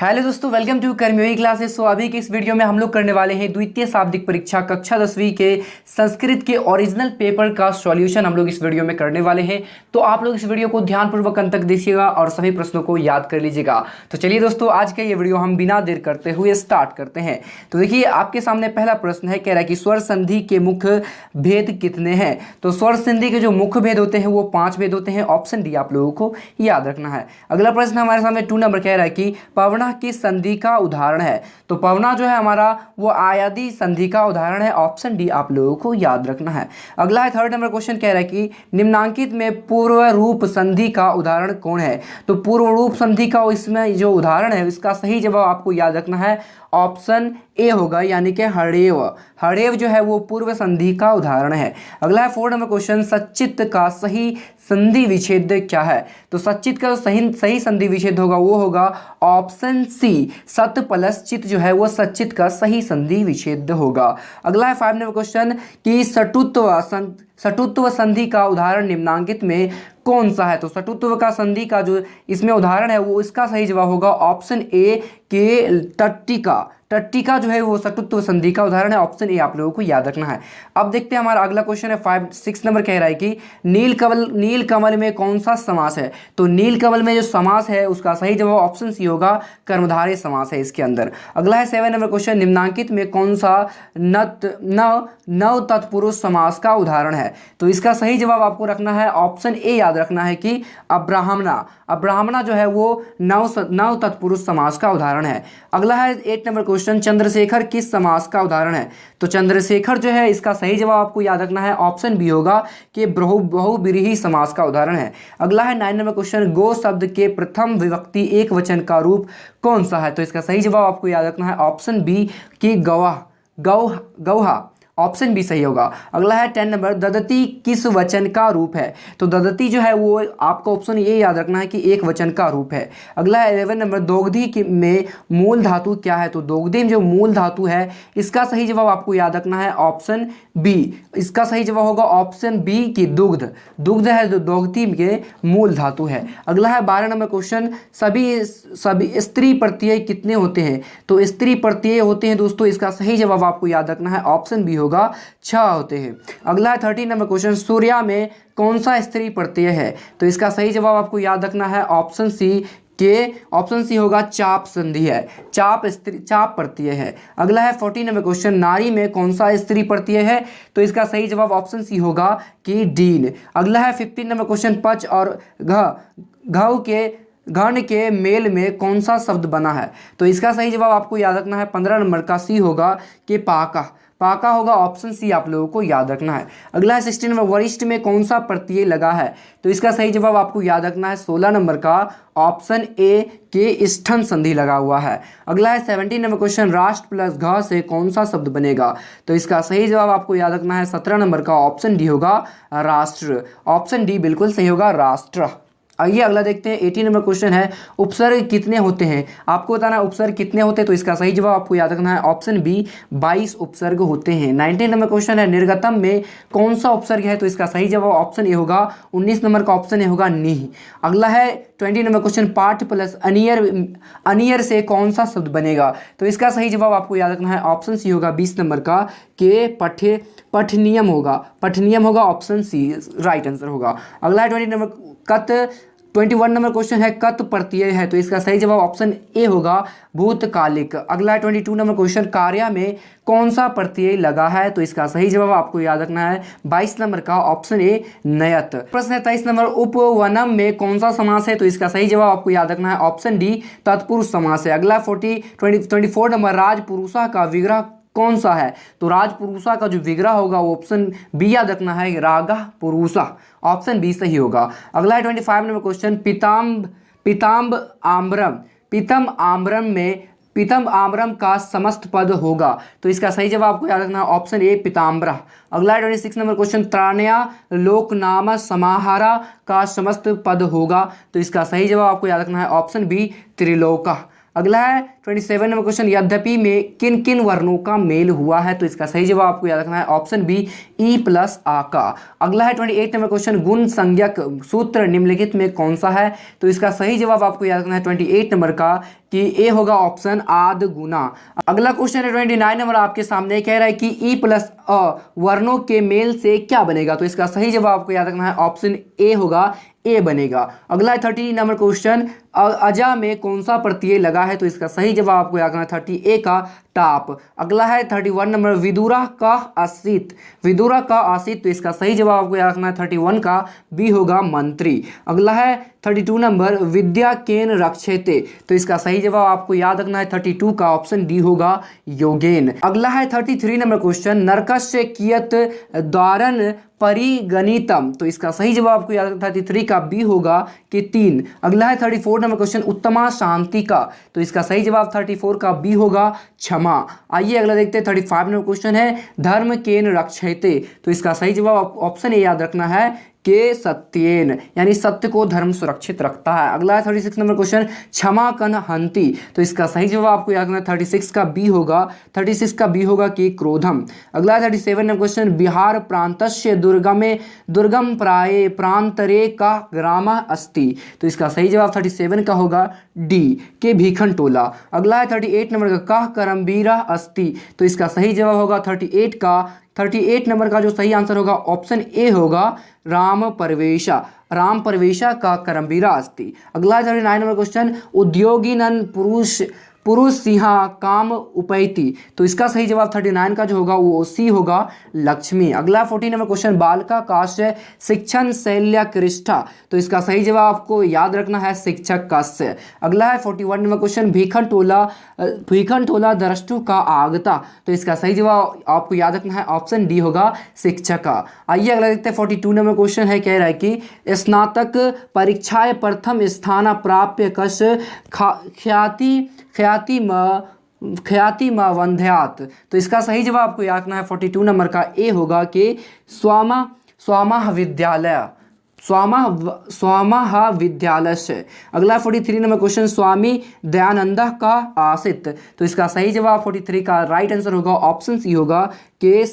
Hello दोस्तों, welcome to Karmayogi classes. सो अभी के इस वीडियो में हम लोग करने वाले हैं द्वितीय शाब्दिक परीक्षा कक्षा 10वीं के संस्कृत के ओरिजिनल पेपर का सॉल्यूशन हम लोग इस वीडियो में करने वाले हैं। तो आप लोग इस वीडियो को ध्यानपूर्वक अंत तक देखिएगा और सभी प्रश्नों को याद कर लीजिएगा। तो चलिए दोस्तों, आज का ये वीडियो हम बिना देर करते हुए स्टार्ट करते हैं। तो देखिए, आपके सामने पहला प्रश्न है, कह रहा है कि स्वर संधि के मुख्य भेद कितने हैं। तो स्वर संधि के जो मुख्य भेद होते हैं वो 5 भेद होते हैं। ऑप्शन डी आप लोगों को याद रखना है। अगला प्रश्न हमारे सामने 2 नंबर कह रहा है कि पवना किस संधि का उदाहरण है। तो पवना जो है हमारा वो आयादी संधि का उदाहरण है। ऑप्शन डी आप लोगों को याद रखना है। अगला है 3rd नंबर क्वेश्चन, कह रहा है कि निम्नांकित में पूर्व रूप संधि का उदाहरण कौन है। तो पूर्व रूप संधि का इसमें जो उदाहरण है इसका सही जवाब आपको याद रखना है। ऑप्शन ए होगा, यानी कि हड़ेव। हड़ेव जो है वो पूर्व संधि का उदाहरण है। अगला है 4 नंबर क्वेश्चन, सच्चित का सही संधि विच्छेद क्या है। तो सच्चित का सही संधि विच्छेद होगा वो होगा ऑप्शन सी, सत प्लस चित जो है वो सच्चित का सही संधि विच्छेद होगा। अगला है 5 नंबर क्वेश्चन कि सटुत्व संधि का उदाहरण निम्नांकित में कौन सा है। तो सटुत्व का संधि का जो इसमें उदाहरण है वो इसका सही जवाब होगा ऑप्शन ए के टट्टिका। टट्टिका जो है वो सटुत्व संधि का उदाहरण है। ऑप्शन ए आप लोगों को याद रखना है। अब देखते हैं हमारा अगला क्वेश्चन है 6 नंबर, कह रहा है कि नीलकमल में कौन सा समास है। तो नीलकमल में जो समास है उसका सही जवाब ऑप्शन सी होगा, कर्मधारय समास है इसके अंदर। अगला है 7 नंबर क्वेश्चन, निम्नांकित में कौन सा नव तत्पुरुष समास का उदाहरण है। तो इसका सही जवाब आपको रखना है, ऑप्शन ए याद रखना है कि अब्राह्मणा। अब्राह्मणा जो है वो नव तत्पुरुष समास का उदाहरण है। अगला है 8 नंबर क्वेश्चन, चंद्रशेखर किस समास का उदाहरण है। तो चंद्रशेखर जो है इसका सही जवाब आपको याद रखना है, ऑप्शन बी होगा कि बहुब्रीहि समास का उदाहरण है। अगला है 9 नंबर क्वेश्चन, गो शब्द के प्रथम विभक्ति एक वचन का रूप कौन सा है। तो इसका सही जवाब आपको याद रखना है, ऑप्शन बी कि गौहा। ऑप्शन बी सही होगा। अगला है 10 नंबर, ददती किस वचन का रूप है। तो ददती जो है वो आपका ऑप्शन ये याद रखना है कि एक वचन का रूप है। अगला है 11 नंबर, दोग्धी में मूल धातु क्या है। तो दोग्धी में जो मूल धातु है इसका सही जवाब आपको याद रखना है, ऑप्शन बी। इसका सही जवाब होगा ऑप्शन बी की दुग्ध। दुग्ध है जो दोग्धी के मूल धातु है। अगला है 12 नंबर क्वेश्चन, सभी स्त्री प्रत्यय कितने होते हैं। तो स्त्री प्रत्यय होते हैं दोस्तों, इसका सही जवाब आपको याद रखना है, ऑप्शन बी होगा 6 होते हैं। अगला है 13 नंबर क्वेश्चन, सूर्या में कौन सा स्त्री प्रत्यय है। तो इसका सही जवाब आपको याद रखना है, ऑप्शन सी होगा चाप संधि है, चाप प्रत्यय है। अगला है 14 नंबर क्वेश्चन, नारी में कौन सा स्त्री प्रत्यय है। तो इसका सही जवाब ऑप्शन सी होगा कि डीन। अगला है 15 नंबर क्वेश्चन, पच और घन के मेल में कौन सा शब्द बना है। तो इसका सही जवाब आपको याद रखना है, 15 नंबर का सी होगा कि पाका होगा। ऑप्शन सी आप लोगों को याद रखना है। अगला है 16 नंबर, वरिष्ठ में कौन सा प्रत्यय लगा है। तो इसका सही जवाब आपको याद रखना है, 16 नंबर का ऑप्शन ए के स्थन संधि लगा हुआ है। अगला है 17 नंबर क्वेश्चन, राष्ट्र प्लस घ से कौन सा शब्द बनेगा। तो इसका सही जवाब आपको याद रखना है, 17 नंबर का ऑप्शन डी होगा राष्ट्र। ऑप्शन डी बिल्कुल सही होगा, राष्ट्र। आइए अगला देखते हैं 18 नंबर क्वेश्चन है, उपसर्ग कितने होते हैं। आपको बताना है उपसर्ग कितने होते हैं। तो इसका सही जवाब आपको याद रखना है, ऑप्शन बी 22 उपसर्ग होते हैं। 19 नंबर क्वेश्चन है, निर्गतम में कौन सा उपसर्ग है। तो इसका सही जवाब ऑप्शन ए होगा, 19 नंबर का ऑप्शन ए होगा निह। अगला है 20 नंबर क्वेश्चन, पाठ प्लस अनियर से कौन सा शब्द बनेगा। तो इसका सही जवाब आपको याद रखना है, ऑप्शन सी होगा 20 नंबर का के पठनियम होगा। ऑप्शन सी राइट आंसर होगा। अगला है 21 नंबर क्वेश्चन है, कत प्रत्यय है। तो इसका सही जवाब ऑप्शन ए होगा भूतकालिक। अगला है 22 नंबर क्वेश्चन, कार्य में कौन सा प्रत्यय लगा है। तो इसका सही जवाब आपको याद रखना है, 22 नंबर का ऑप्शन ए नयत। प्रश्न है 23 नंबर, उपवनम में कौन सा समास है। तो इसका सही जवाब आपको याद रखना है, ऑप्शन डी तत्पुरुष समास है। अगला 24 नंबर, राजपुरुषा का विग्रह कौन सा है। तो राजपुरुषा का जो विग्रह होगा वो ऑप्शन बी याद रखना है, रागा पुरुषा। ऑप्शन बी सही होगा। अगला है 25 नंबर क्वेश्चन, पीतम आम्रम का समस्त पद होगा। तो इसका सही जवाब आपको याद रखना है, ऑप्शन ए पीताम्बरा। अगला है 26 नंबर क्वेश्चन, त्राणया लोकनाम समाहारा का समस्त पद होगा। तो इसका सही जवाब आपको याद रखना है, ऑप्शन बी त्रिलोका। अगला है 27 नंबर क्वेश्चन, यद्यपि में किन किन वर्णों का मेल हुआ है। तो इसका सही जवाब आपको याद रखना है, ऑप्शन बी ई प्लस आ का। अगला है 28 नंबर क्वेश्चन, गुण संज्ञक सूत्र निम्नलिखित में कौन सा है। तो इसका सही जवाब आपको याद रखना है 28 नंबर का कि ए होगा ऑप्शन आध गुना। अगला क्वेश्चन है 29 नंबर आपके सामने, कह रहा है कि ई प्लस अ वर्णों के मेल से क्या बनेगा। तो इसका सही जवाब आपको याद रखना है, ऑप्शन ए होगा, ए बनेगा। अगला है 30 नंबर क्वेश्चन, अजा में कौन सा प्रत्यय लगा है। तो इसका सही जवाब आपको याद रखना है 30 ए का टाप। अगला है 31 नंबर, विदुरा का आश्रित, विदुरा का आश्रित। तो इसका सही जवाब आपको याद रखना है 31 का बी होगा मंत्री। अगला है 32 नंबर, विद्या केन रक्षेते। तो इसका सही जवाब आपको याद रखना है 32 का ऑप्शन डी होगा योगेन। अगला है 33 नंबर क्वेश्चन, नरकस्य कियत द्वारन परिगणितम। तो इसका सही जवाब आपको याद रखना है 33 का बी होगा कि 3। अगला है 34 नंबर क्वेश्चन, उत्तमा शांति का। तो इसका सही जवाब 34 का बी होगा क्षमा। आइए अगला देखते हैं 35 नंबर क्वेश्चन है, धर्म केन रक्षेते। तो इसका सही जवाब ऑप्शन ए याद रखना है के सत्येन, यानी सत्य को धर्म सुरक्षित रखता है। अगला है 36 नंबर क्वेश्चन, क्षमा कन हंति। तो इसका सही जवाब आपको याद रखना है 36 का बी होगा, 36 का बी होगा कि क्रोधम। अगला है 37 नंबर क्वेश्चन, बिहार प्रांतस्य दुर्गम प्राये प्रांतरे का ग्राम अस्ति। तो इसका सही जवाब 37 का होगा डी के भीखन टोला। अगला है 38 नंबर का करमबीरा अस्ति। तो इसका सही जवाब होगा 38 नंबर का जो सही आंसर होगा ऑप्शन ए होगा राम परवेशा का करमबीरा अस्ति। अगला 39 नंबर क्वेश्चन, उद्योगिनन पुरुष सिंहा काम उपैति। तो इसका सही जवाब 39 का जो होगा वो सी होगा लक्ष्मी। अगला 40 नंबर क्वेश्चन, बालका काश्य शिक्षण शैल्या कृष्ठा। तो इसका सही जवाब आपको याद रखना है शिक्षक काश्य। अगला है 41 नंबर क्वेश्चन, भीखन टोला दृष्टु का आगता। तो इसका सही जवाब आपको याद रखना है ऑप्शन डी होगा शिक्षका। आइए अगला देखते हैं 42 नंबर क्वेश्चन है, कह रहा है कि स्नातक परीक्षाएं प्रथम स्थान प्राप्य कश ख्याति म वंध्यात। तो इसका सही जवाब आपको याद रखना है 42 नंबर का ए होगा कि स्वामा विद्यालय से। अगला 43 नंबर क्वेश्चन, स्वामी दयानंद का आश्रित। तो इसका सही जवाब 43 का राइट आंसर होगा ऑप्शन सी होगा के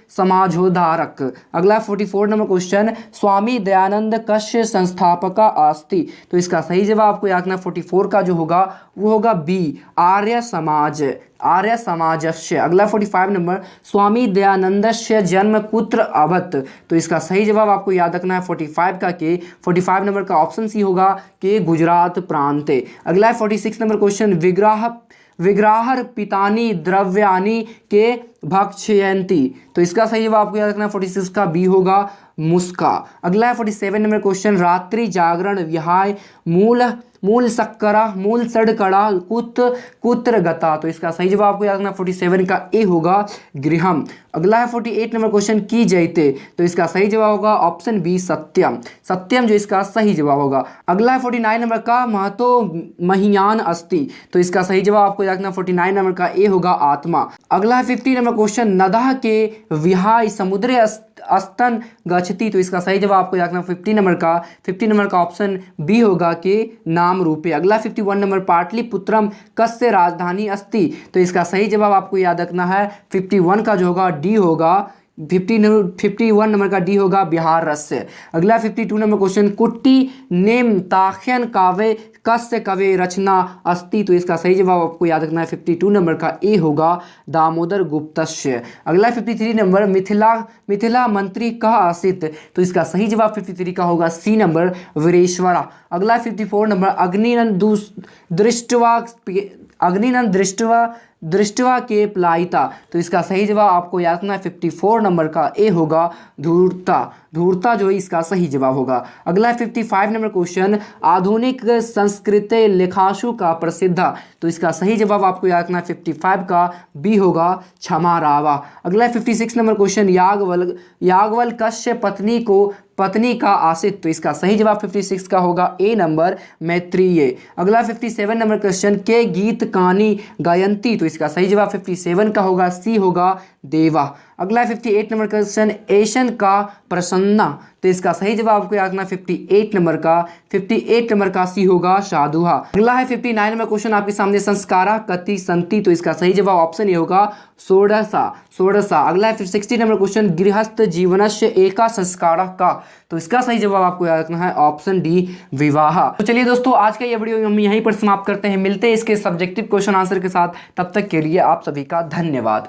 समाजोधारक। अगला 44 नंबर क्वेश्चन, स्वामी दयानंद कस्य संस्थापक अस्ति। तो इसका सही जवाब आपको याद रखना 44 का जो होगा वो होगा बी आर्य समाजस्य। अगला 45 नंबर, स्वामी दयानंदस्य जन्म कुत्र अभवत्। तो इसका सही जवाब आपको याद रखना है 45 का के 45 नंबर का ऑप्शन सी होगा कि गुजरात प्रांते। अगला 46 नंबर क्वेश्चन, विग्रहर पितानी द्रव्यानि के भक्षयन्ति। तो इसका सही जवाब आपको याद रखना है 46 का बी होगा मुस्का। अगला है 47 नंबर क्वेश्चन, रात्रि जागरण विहाय मूल सड़कड़ा कुत्र गता। तो इसका सही जवाब आपको याद रखना 47 का ए होगा गृहम। अगला है 48 नंबर क्वेश्चन, की जयते। तो इसका सही जवाब होगा ऑप्शन बी सत्यम जो इसका सही जवाब होगा। अगला है 49 नंबर का, महतो महियान अस्ति। तो इसका सही जवाब आपको याद रखना 49 नंबर का ए होगा आत्मा। अगला है 50 नंबर क्वेश्चन, नदः के विहाय समुद्रे अस्तन गच्छति। तो इसका सही जवाब आपको याद रखना 50 नंबर का ऑप्शन बी होगा कि नाम रूपे। अगला 51 नंबर, पाटलिपुत्रम कस्य राजधानी अस्ति। तो इसका सही जवाब आपको याद रखना है 51 का जो होगा डी होगा 51 नंबर का डी होगा बिहार रस्य। अगला 52 नंबर क्वेश्चन, कुट्टी नेम ताख्यन काव्य कस्य कवि रचना अस्ति। तो इसका सही जवाब आपको याद रखना है 52 नंबर का ए होगा दामोदर गुप्तस्य। अगला 53 नंबर, मिथिला मंत्री का आसित। तो इसका सही जवाब 53 का होगा सी नंबर वीरेश्वरा। अगला 54 नंबर, अग्निनंद दृष्टवा के प्लायिता। तो इसका सही जवाब आपको याद रखना है 54 नंबर का ए होगा धूर्ता जो है इसका सही जवाब होगा। अगला 55 नंबर क्वेश्चन, आधुनिक संस्कृत लेखांशु का प्रसिद्ध। तो इसका सही जवाब आपको याद रखना है 55 का बी होगा क्षमा रावा। अगला 56 नंबर क्वेश्चन, याज्ञवल्क्य कस्य पत्नी का आश्रित। तो इसका सही जवाब 56 का होगा ए नंबर मैत्रेय। अगला 57 नंबर क्वेश्चन, के गीत कहानी गायंती। तो इसका सही जवाब 57 का होगा सी होगा देवा। अगला 58 नंबर क्वेश्चन, एशन का प्रसन्ना। तो इसका सही जवाब आपको याद रखना 58 नंबर का सी होगा शादुहा। अगला है 59 नंबर क्वेश्चन आपके सामने, संस्कारा कति संति। तो इसका सही जवाब ऑप्शन ए होगा षोडशा। अगला है 60 नंबर क्वेश्चन, गृहस्थ जीवनस्य एका संस्कार का। तो इसका सही जवाब आपको याद रखना है ऑप्शन डी विवाह। तो चलिए दोस्तों, आज का ये वीडियो हम यहीं पर समाप्त करते हैं। मिलते हैं इसके सब्जेक्टिव क्वेश्चन आंसर के साथ। तब तक के लिए आप सभी का धन्यवाद।